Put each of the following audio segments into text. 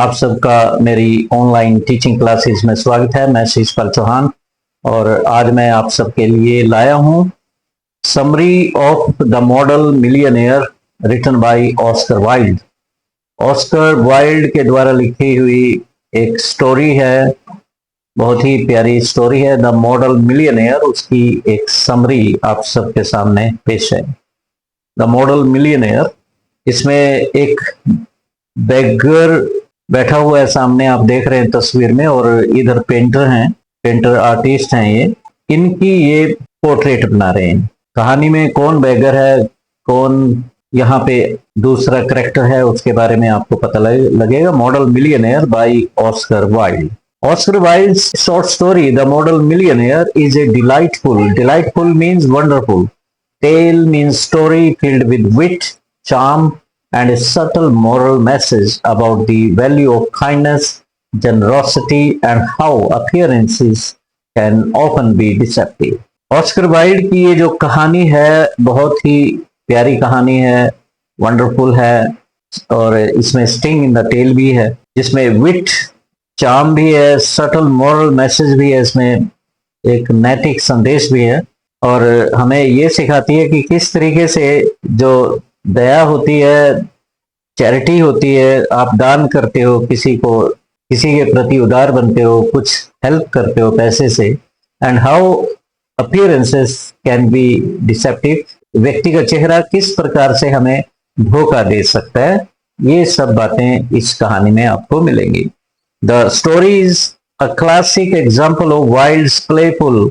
आप सबका मेरी ऑनलाइन टीचिंग क्लासेस में स्वागत है। मैं शीशपाल चौहान और आज मैं आप सबके लिए लाया हूं summary of the model millionaire written by Oscar Wilde. Oscar Wilde के द्वारा लिखी हुई एक स्टोरी है, बहुत ही प्यारी स्टोरी है, द मॉडल मिलियनेयर। उसकी एक समरी आप सबके सामने पेश है। द मॉडल मिलियनेयर, इसमें एक बेगर बैठा हुआ है सामने, आप देख रहे हैं तस्वीर में, और इधर पेंटर हैं, पेंटर आर्टिस्ट हैं इनकी ये पोर्ट्रेट बना रहे हैं। कहानी में कौन बेगर है, कौन यहाँ पे दूसरा करेक्टर है, उसके बारे में आपको पता लगेगा। Model millionaire by Oscar Wilde. Oscar Wilde's short story the model millionaire is a delightful means wonderful, tale means story filled with wit, charm and a subtle moral message about the value of kindness, generosity and how appearances can often be deceptive. Oscar Wilde की ये जो कहानी है बहुत ही प्यारी कहानी है, wonderful है, और इसमें स्टिंग इन द टेल भी है, जिसमें विट, चार्म भी है, सटल मॉरल मैसेज भी है, इसमें एक नैतिक संदेश भी है, और हमें ये सिखाती है कि किस तरीके से जो दया होती है, चैरिटी होती है, आप दान करते हो किसी को, किसी के प्रति उदार बनते हो, कुछ हेल्प करते हो पैसे से, and how appearances can be deceptive, व्यक्ति का चेहरा किस प्रकार से हमें धोखा दे सकता है, ये सब बातें इस कहानी में आपको मिलेंगी। The story is a classic example of Wilde's playful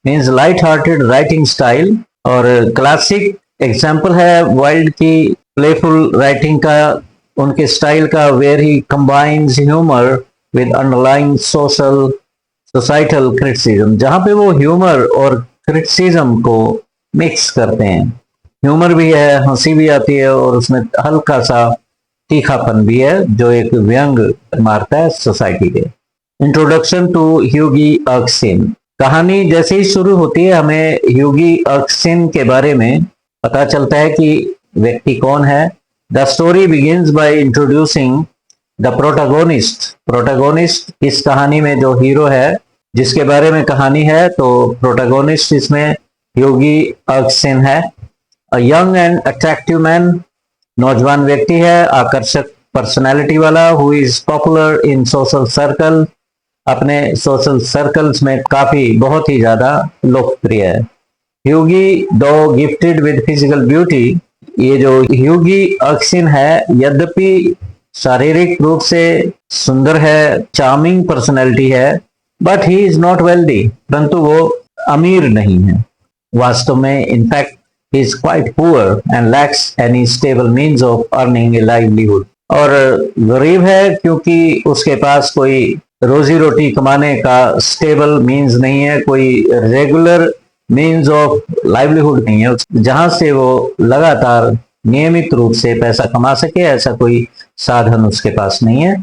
means light hearted writing style, और क्लासिक एग्जाम्पल है वाइल्ड की प्लेफुल राइटिंग का, उनके स्टाइल का, where he combines humour with underlying societal criticism, जहां पे वो ह्यूमर और क्रिटिसिज्म को मिक्स करते हैं। ह्यूमर भी है, हंसी भी आती है, और उसमें हल्का सा तीखापन भी है जो एक व्यंग मारता है सोसाइटी के। Introduction to Hughie Erskine. कहानी जैसे ही शुरू होती है हमें ह्यूगी अर्कसिन के बारे में पता चलता है कि व्यक्ति कौन है। The story begins by introducing the protagonist. इस कहानी में जो हीरो है, जिसके बारे में कहानी है, तो प्रोटोगोनिस्ट इसमें ह्यूगी अर्कसिन है। A young and attractive man, नौजवान व्यक्ति है, आकर्षक पर्सनैलिटी वाला, who is popular in social circle, अपने सोशल सर्कल्स में काफी बहुत ही ज्यादा लोकप्रिय है। ह्यूगी दो गिफ्टेड विद फिजिकल ब्यूटी, ये जो ह्यूगी अर्कसिन है यद्यपि शारीरिक रूप से सुंदर है, चार्मिंग पर्सनैलिटी है, but he is not wealthy, परंतु वो अमीर नहीं है वास्तव में। In fact he is quite poor and lakhs any stable means of earning a livelihood, और गरीब है क्योंकि उसके पास कोई रोजी रोटी कमाने का स्टेबल मीन्स नहीं है, कोई रेगुलर मीन्स ऑफ लाइवलीहुड नहीं है, जहां से वो लगातार नियमित रूप से पैसा कमा सके, ऐसा कोई साधन उसके पास नहीं है।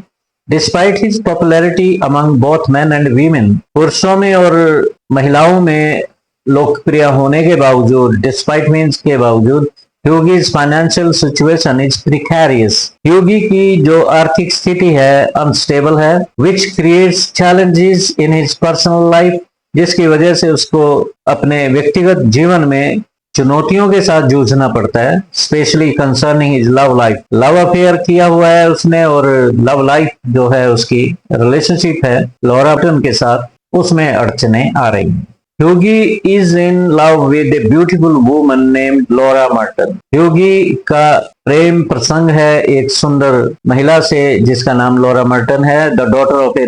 Despite his popularity among both man and women, पुरुषों में और महिलाओं में लोकप्रिय होने के बावजूद, डिस्पाइट मीन्स के बावजूद, ह्यूगीज फाइनेंशियल सिचुएशन इज प्रिकैरियस, ह्यूगी की जो आर्थिक स्थिति है अनस्टेबल है, which creates challenges in his personal life, जिसकी वजह से उसको अपने व्यक्तिगत जीवन में चुनौतियों के साथ जूझना पड़ता है, specially concerning his love life. Love affair किया हुआ है उसने, और लव लाइफ जो है उसकी रिलेशनशिप है लॉरा मर्टन के साथ, उसमें अड़चने आ रही हैं। Hughie is in love with a beautiful woman named Laura Merton, Hughie का प्रेम प्रसंग है एक सुंदर महिला से जिसका नाम लॉरा मर्टन है। The daughter of a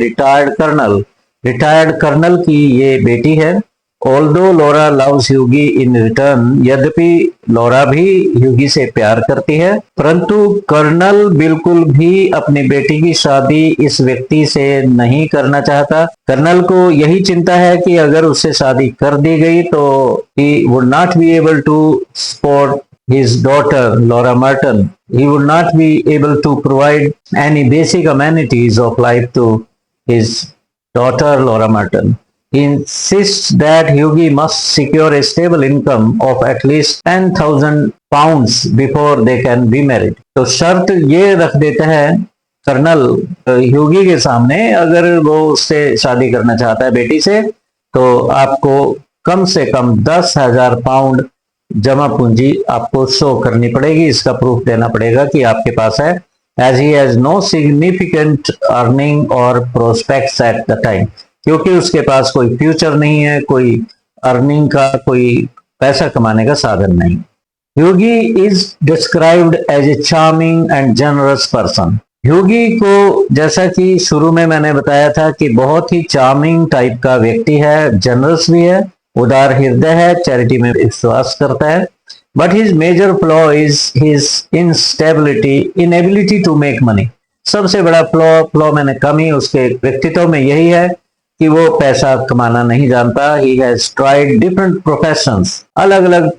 retired colonel की ये बेटी है। Although Laura loves Hughie in return, यद्यपि लॉरा भी ह्यूगी से प्यार करती है, परंतु कर्नल बिल्कुल भी अपनी बेटी की शादी इस व्यक्ति से नहीं करना चाहता। कर्नल को यही चिंता है कि अगर उससे शादी कर दी गई तो he would not be able to support his daughter Laura Merton. He would not be able to provide any basic amenities of life to his daughter Laura Merton. He insists that Hughie must secure a stable income of at least 10,000 pounds before they can be married. तो शर्त ये रख देता है colonel ह्यूगी के सामने, अगर वो उससे शादी करना चाहता है बेटी से, तो आपको कम से कम 10,000 पाउंड जमा पूंजी आपको शो करनी पड़ेगी, इसका प्रूफ देना पड़ेगा कि आपके पास है, as he has no significant earning और प्रोस्पेक्ट्स एट द टाइम, क्योंकि उसके पास कोई फ्यूचर नहीं है, कोई अर्निंग का, कोई पैसा कमाने का साधन नहीं। Hughie is described as a charming and generous person. Hughie को, जैसा कि शुरू में मैंने बताया था, कि बहुत ही चार्मिंग टाइप का व्यक्ति है, जनरस भी है, उदार हृदय है, चैरिटी में विश्वास करता है। But his major flaw is his instability, inability to make money. सबसे बड़ा फ्लॉ मैंने कमी उसके व्यक्तित्व में यही है कि वो पैसा कमाना नहीं जानता। He has tried different professions, अलग अलग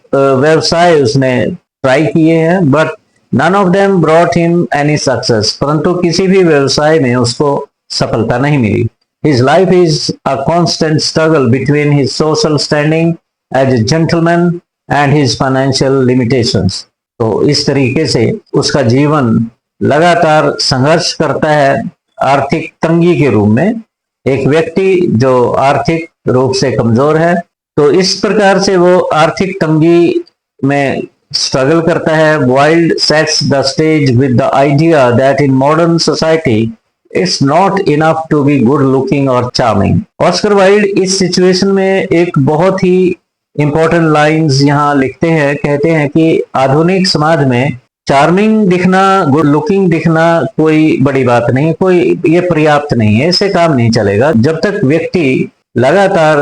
व्यवसाय उसने ट्राई किए हैं, but none of them brought him any success, परंतु किसी भी व्यवसाय में उसको सफलता नहीं मिली। His life is a constant struggle between his social standing as a gentleman and his financial limitations. तो इस तरीके से उसका जीवन लगातार संघर्ष करता है आर्थिक तंगी के रूप में, एक व्यक्ति जो आर्थिक रूप से कमजोर है। तो इस प्रकार से वो आर्थिक तंगी में स्ट्रगल करता है। Wilde sets the stage with the idea that in modern society it's not enough to be good looking और चार्मिंग। ऑस्कर वाइल्ड इस सिचुएशन में एक बहुत ही इंपॉर्टेंट लाइंस यहाँ लिखते हैं, कहते हैं कि आधुनिक समाज में चार्मिंग दिखना, गुड लुकिंग दिखना कोई बड़ी बात नहीं, कोई ये पर्याप्त नहीं है, इससे काम नहीं चलेगा। जब तक व्यक्ति लगातार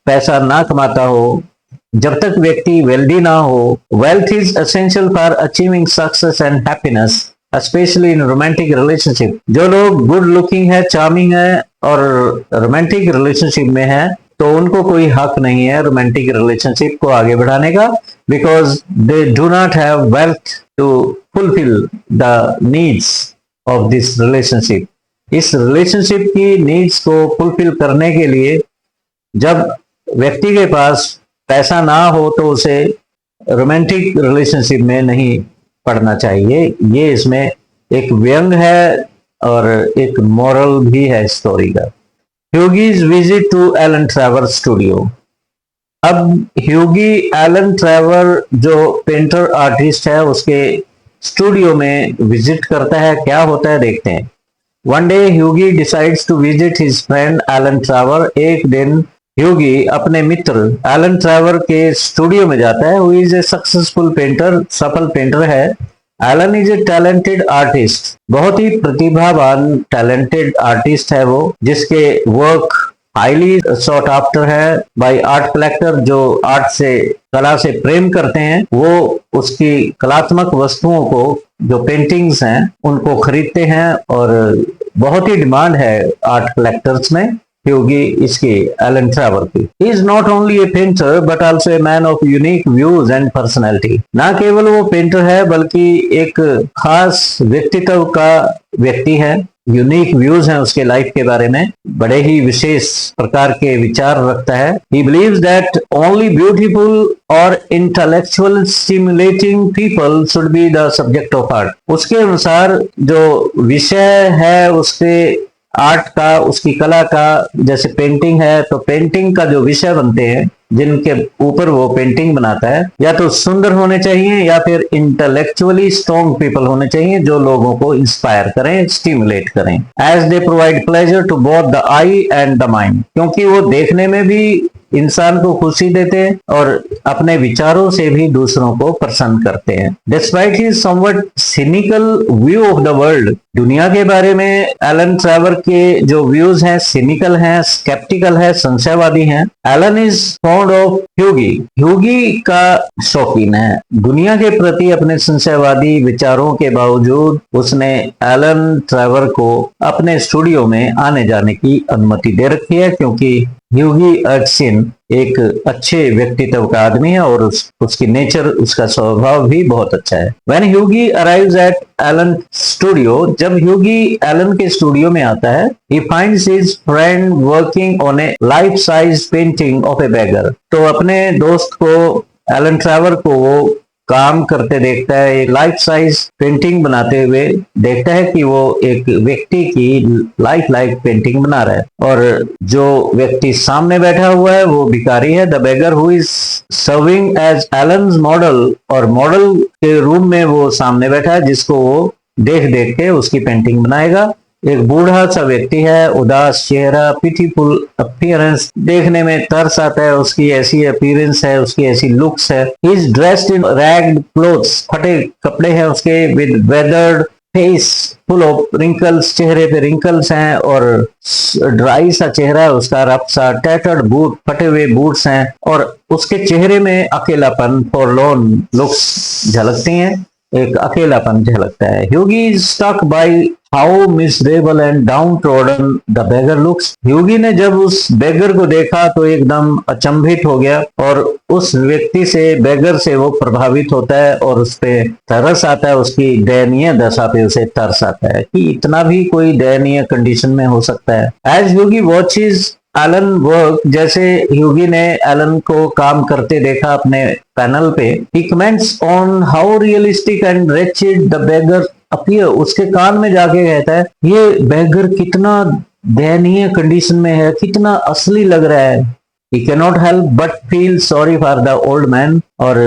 पैसा ना कमाता हो, जब तक व्यक्ति वेल्दी ना हो। Wealth is essential for achieving success and happiness, specially in romantic relationship. जो लोग गुड लुकिंग है, चार्मिंग है और रोमांटिक रिलेशनशिप में है, तो उनको कोई हक नहीं है रोमांटिक रिलेशनशिप को आगे बढ़ाने का, because they do not have wealth to fulfil the needs of this relationship. इस रिलेशनशिप की नीड्स को फुलफिल करने के लिए जब व्यक्ति के पास पैसा ना हो तो उसे रोमांटिक रिलेशनशिप में नहीं पढ़ना चाहिए। ये इसमें एक व्यंग है और एक मॉरल भी है स्टोरी का। Hughie's visit to Alan Trevor studio. अब ह्यूगी एलन ट्रेवर जो पेंटर आर्टिस्ट है उसके स्टूडियो में विजिट करता है। क्या होता है देखते हैं। One day Hughie decides to visit his friend Alan Trevor. एक दिन ह्यूगी अपने मित्र एलन ट्रेवर के स्टूडियो में जाता है। Who is a successful painter, सफल पेंटर है। Alan is a talented artist, बहुत ही प्रतिभावान टैलेंटेड आर्टिस्ट है वो, जिसके वर्क हाईली सॉट आफ्टर है बाय आर्ट कलेक्टर, जो आर्ट से, कला से प्रेम करते हैं। वो उसकी कलात्मक वस्तुओं को, जो पेंटिंग्स हैं, उनको खरीदते हैं और बहुत ही डिमांड है आर्ट कलेक्टर्स में ह्यूगी इसकी, एलन ट्रेवर की। He is not only a painter but also a man of unique views and personality। ना केवल वो पेंटर है बल्कि एक खास व्यक्तित्व का व्यक्ति है। यूनिक व्यूज हैं उसके लाइफ के बारे में, बड़े ही विशेष प्रकार के विचार रखता है। He believes that only beautiful or intellectual stimulating people should be the subject of art। उसके अनुसार जो विषय है उसके आर्ट का, उसकी कला का, जैसे पेंटिंग है तो पेंटिंग का जो विषय बनते हैं जिनके ऊपर वो पेंटिंग बनाता है, या तो सुंदर होने चाहिए या फिर इंटेलेक्चुअली स्ट्रॉन्ग पीपल होने चाहिए जो लोगों को इंस्पायर करें, स्टिमुलेट करें। As they provide pleasure to both the eye and the mind, क्योंकि वो देखने में भी इंसान को खुशी देते हैं और अपने विचारों से भी दूसरों को प्रसन्न करते हैं। Despite his somewhat cynical view of the world, दुनिया के बारे में एलन ट्रेवर के जो व्यूज हैं सिनिकल हैं, स्केप्टिकल है, संशयवादी हैं। एलन इज फॉन्ड ऑफ ह्यूगी, ह्यूगी का शौकीन है। दुनिया के प्रति अपने संशयवादी विचारों के बावजूद उसने एलन ट्रेवर को अपने स्टूडियो में आने जाने की अनुमति दे रखी है, क्योंकि ह्यूगी अर्टसिन एक अच्छे व्यक्तित्व का आदमी है और उसकी नेचर, उसका स्वभाव भी बहुत अच्छा है। When Hughie arrives at Alan studio, जब ह्यूगी एलन के स्टूडियो में आता है, he finds his friend working on a life size painting of a beggar। तो अपने दोस्त को, एलन ट्रेवर को, वो काम करते देखता है, एक लाइफ साइज पेंटिंग बनाते हुए देखता है कि वो एक व्यक्ति की लाइफ पेंटिंग बना रहा है, और जो व्यक्ति सामने बैठा हुआ है वो भिखारी है। The beggar who is serving as Alan's model, और मॉडल के रूम में वो सामने बैठा है जिसको वो देख देख के उसकी पेंटिंग बनाएगा। एक बूढ़ा सा व्यक्ति है, उदास चेहरा, पिटीफुल अपीयरेंस, देखने में तरस आता है, उसकी ऐसी अपीयरेंस है, उसकी ऐसी लुक्स है। He is dressed in ragged clothes, फटे कपड़े हैं उसके, with weathered face full of wrinkles, चेहरे पे रिंकल्स हैं और ड्राई सा चेहरा है उसका, रफ सा, टैटर्ड बूट, फटे हुए बूट्स हैं, और उसके चेहरे में अकेलापन, फॉरलॉर्न लुक्स झलकती हैं, एक अकेलापन झलकता है। Hughie is stuck by how miserable and downtrodden the beggar looks. Hughie ने जब उस बेगर को देखा तो एकदम अचंभित हो गया, और उस व्यक्ति से, बेगर से वो प्रभावित होता है और उस पे तरस आता है, उसकी दयनीय दशा पे उसे तरस आता है कि इतना भी कोई दयनीय कंडीशन में हो सकता है। एज ह्यूगी वॉचेस एलन वर्क, जैसे ह्यूगी ने एलन को काम करते देखा अपने पैनल पे, he comments on how realistic and wretched the beggar appear. उसके कान में जाके कहता है ये बेगर कितना दयनीय कंडीशन में है, कितना असली लग रहा है। He cannot help but feel sorry for the old man, और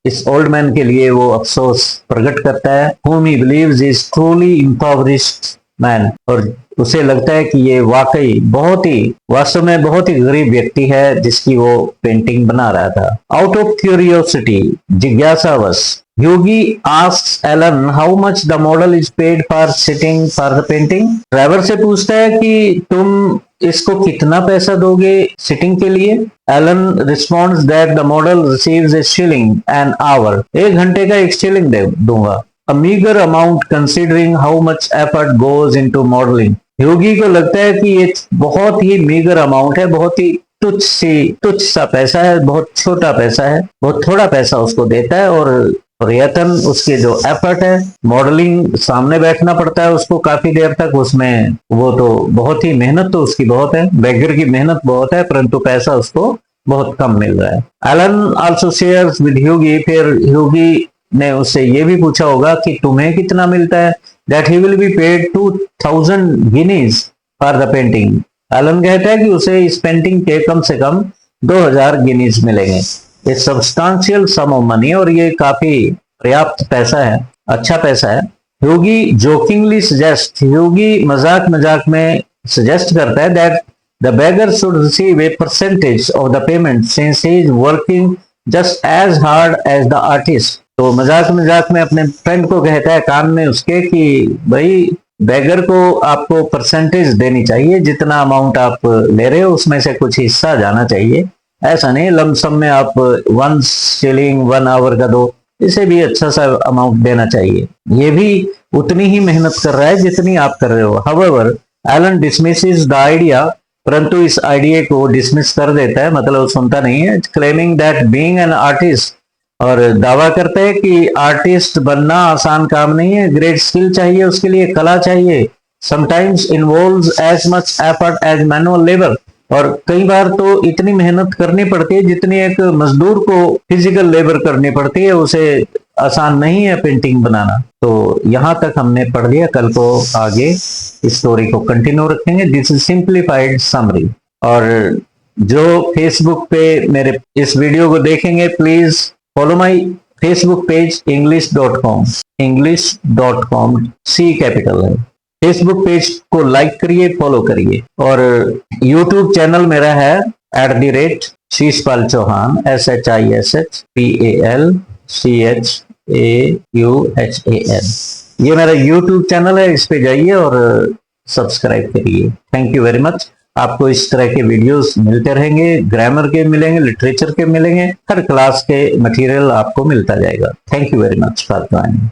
इस ओल्ड मैन के लिए वो अफसोस प्रकट करता है, whom he believes is truly impoverished man, और उसे लगता है कि ये वाकई वास्तव में बहुत ही गरीब व्यक्ति है जिसकी वो पेंटिंग बना रहा था। आउट ऑफ क्यूरियोसिटी, जिज्ञासावश, Hughie asks Alan how much the model is paid for sitting for the painting. Trevor से पूछता है कि तुम इसको कितना पैसा दोगे सिटिंग के लिए। Alan responds that the model receives a shilling an hour, 1 घंटे का 1 शिलिंग दूंगा। A meager amount considering how much effort goes into modeling। ह्यूगी को लगता है कि ये बहुत ही मीगर अमाउंट है, बहुत ही तुच्छ सा पैसा है, बहुत छोटा पैसा है, बहुत थोड़ा पैसा उसको देता है, और प्रयत्न उसके जो एफर्ट है, मॉडलिंग सामने बैठना पड़ता है उसको काफी देर तक, उसमें वो तो बहुत ही मेहनत तो उसकी बहुत है, बेगर की मेहनत बहुत है, परंतु पैसा उसको बहुत कम मिल रहा है। एलन आल्सो शेयर्स विद ह्यूगी, फिर ह्यूगी ने उससे ये भी पूछा होगा कि तुम्हें कितना मिलता है। That he will be paid 2000 guineas for the painting. Alan कहता है कि उसे इस पेंटिंग के कम से कम 2000 गिनीज मिलेंगे। ए सब्सटेंशियल सम ऑफ मनी, और ये काफी पर्याप्त पैसा है, अच्छा पैसा है। ह्यूगी जोकिंगली सजेस्ट, ह्यूगी मजाक में सजेस्ट करता है that the beggar should receive a percentage of the payment since he is working just as hard as the artist. तो मजाक में अपने फ्रेंड को कहता है कान में उसके कि भाई बेगर को आपको परसेंटेज देनी चाहिए, जितना अमाउंट आप ले रहे हो उसमें से कुछ हिस्सा जाना चाहिए, ऐसा नहीं लमसम में आप 1 शिलिंग 1 आवर का दो, इसे भी अच्छा सा अमाउंट देना चाहिए। ये भी उतनी ही मेहनत कर रहा है जितनी आप कर रहे हो। However Alan dismisses the idea, परंतु इस आइडिया को डिसमिस कर देता है, मतलब सुनता नहीं है। Claiming that being an artist, और दावा करते हैं कि आर्टिस्ट बनना आसान काम नहीं है, ग्रेट स्किल चाहिए, उसके लिए कला चाहिए। Sometimes involves as much effort as manual labour, और कई बार तो इतनी मेहनत करनी पड़ती है जितनी एक मजदूर को फिजिकल लेबर करनी पड़ती है, उसे आसान नहीं है पेंटिंग बनाना। तो यहाँ तक हमने पढ़ लिया, कल को आगे इस स्टोरी को कंटिन्यू रखेंगे। This is simplified summary. और जो फेसबुक पे मेरे इस वीडियो को देखेंगे, please follow my Facebook page english.com, C capital है। फेसबुक पेज को लाइक करिए, फॉलो करिए, और यूट्यूब चैनल मेरा है @शीशपाल चौहान, SHISHPALCHAUHAN। ये मेरा यूट्यूब चैनल है, इस पे जाइए और सब्सक्राइब करिए। Thank you very much. आपको इस तरह के वीडियोस मिलते रहेंगे, ग्रामर के मिलेंगे, लिटरेचर के मिलेंगे, हर क्लास के मटेरियल आपको मिलता जाएगा। Thank you very much for joining.